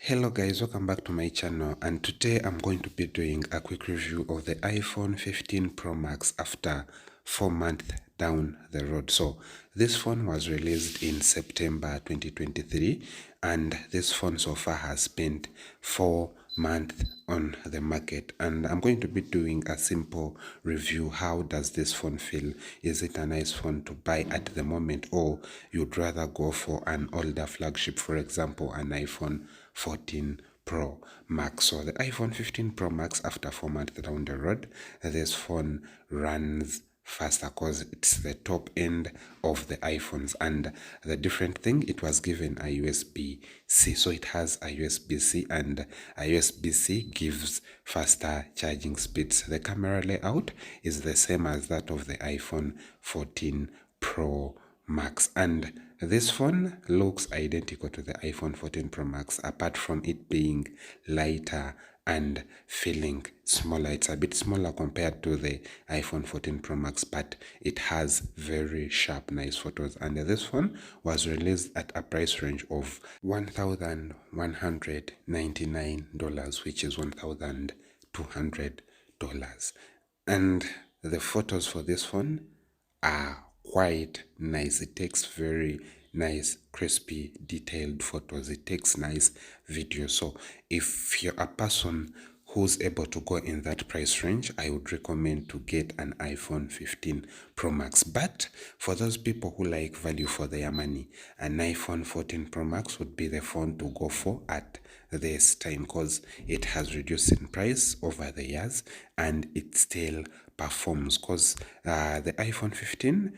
Hello guys, welcome back to my channel, and today I'm going to be doing a quick review of the iPhone 15 Pro Max after 4 months down the road. So this phone was released in September 2023, and this phone so far has spent 4 months on the market, and I'm going to be doing a simple review. How does this phone feel? Is it a nice phone to buy at the moment, or you'd rather go for an older flagship, for example an iPhone 14 Pro Max? So the iPhone 15 Pro Max, after 4 months down the road, this phone runs faster because it's the top end of the iPhones. And the different thing, it was given a USB-C, so it has a USB-C, and a USB-C gives faster charging speeds. The camera layout is the same as that of the iPhone 14 Pro Max, and this phone looks identical to the iPhone 14 Pro Max, apart from it being lighter and feeling smaller. It's a bit smaller compared to the iPhone 14 Pro Max, but it has very sharp, nice photos. And this phone was released at a price range of $1,199, which is $1,200. And the photos for this phone are quite nice. It takes very nice, crispy, detailed photos. It takes nice videos. So if you're a person who's able to go in that price range, I would recommend to get an iPhone 15 Pro Max. But for those people who like value for their money, an iPhone 14 Pro Max would be the phone to go for at this time, because it has reduced in price over the years and it still performs, because the iPhone 15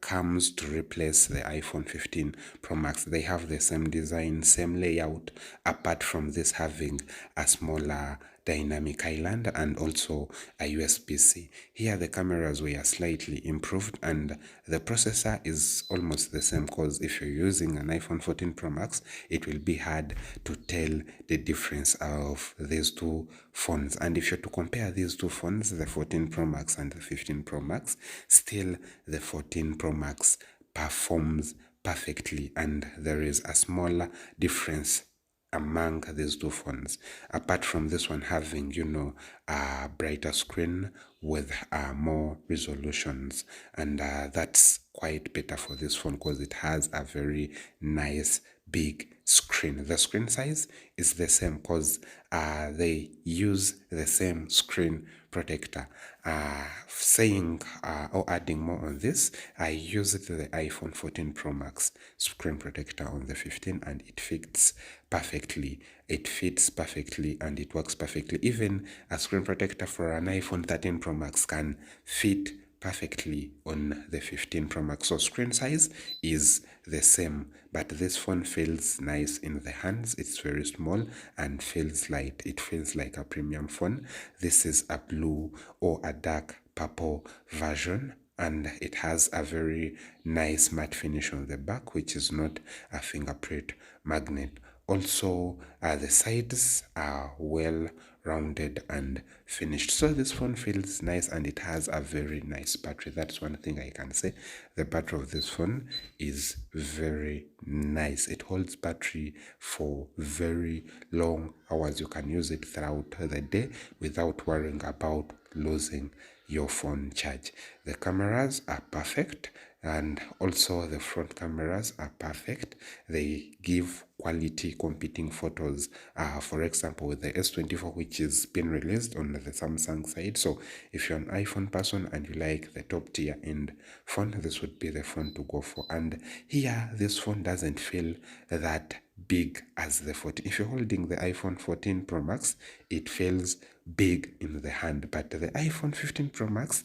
comes to replace the iPhone 15 Pro Max. They have the same design, same layout, apart from this having a smaller dynamic island and also a USB-C. Here the cameras were slightly improved, and the processor is almost the same, because if you're using an iPhone 14 Pro Max, it will be hard to tell the difference of these two phones. And if you're to compare these two phones, the 14 Pro Max and the 15 Pro Max, still the 14 Pro Max performs perfectly, and there is a smaller difference among these two phones, apart from this one having, a brighter screen with more resolutions. And that's quite better for this phone, because it has a very nice big screen. The screen size is the same, because they use the same screen protector. Saying or adding more on this, I used the iPhone 14 Pro Max screen protector on the 15, and it fits perfectly. It fits perfectly and it works perfectly. Even a screen protector for an iPhone 13 Pro Max can fit perfectly on the 15 Pro Max. So screen size is the same, but this phone feels nice in the hands. It's very small and feels light. It feels like a premium phone. This is a blue or a dark purple version, and it has a very nice matte finish on the back, which is not a fingerprint magnet. Also, the sides are well rounded and finished. So this phone feels nice, and it has a very nice battery. That's one thing I can say. The battery of this phone is very nice. It holds battery for very long hours. You can use it throughout the day without worrying about losing your phone charge. The cameras are perfect, and also the front cameras are perfect. They give quality competing photos, for example with the S24, which is been released on the Samsung side. So if you're an iPhone person and you like the top tier end phone, this would be the phone to go for. And here this phone doesn't feel that big as the 14. If you're holding the iPhone 14 Pro Max, it feels big in the hand, but the iPhone 15 Pro Max,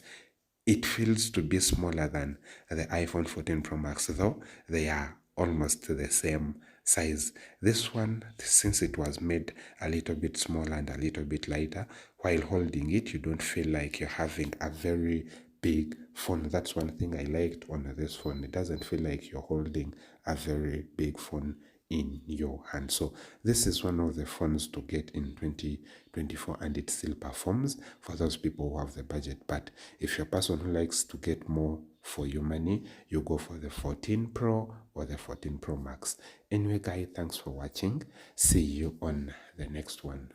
it feels to be smaller than the iPhone 14 Pro Max, though they are almost the same size. This one, since it was made a little bit smaller and a little bit lighter, while holding it, you don't feel like you're having a very big phone. That's one thing I liked on this phone. It doesn't feel like you're holding a very big phone in your hand. So this is one of the phones to get in 2024, and it still performs for those people who have the budget. But if you're a person who likes to get more for your money, you go for the 14 Pro or the 14 Pro Max. Anyway, guys, thanks for watching. See you on the next one.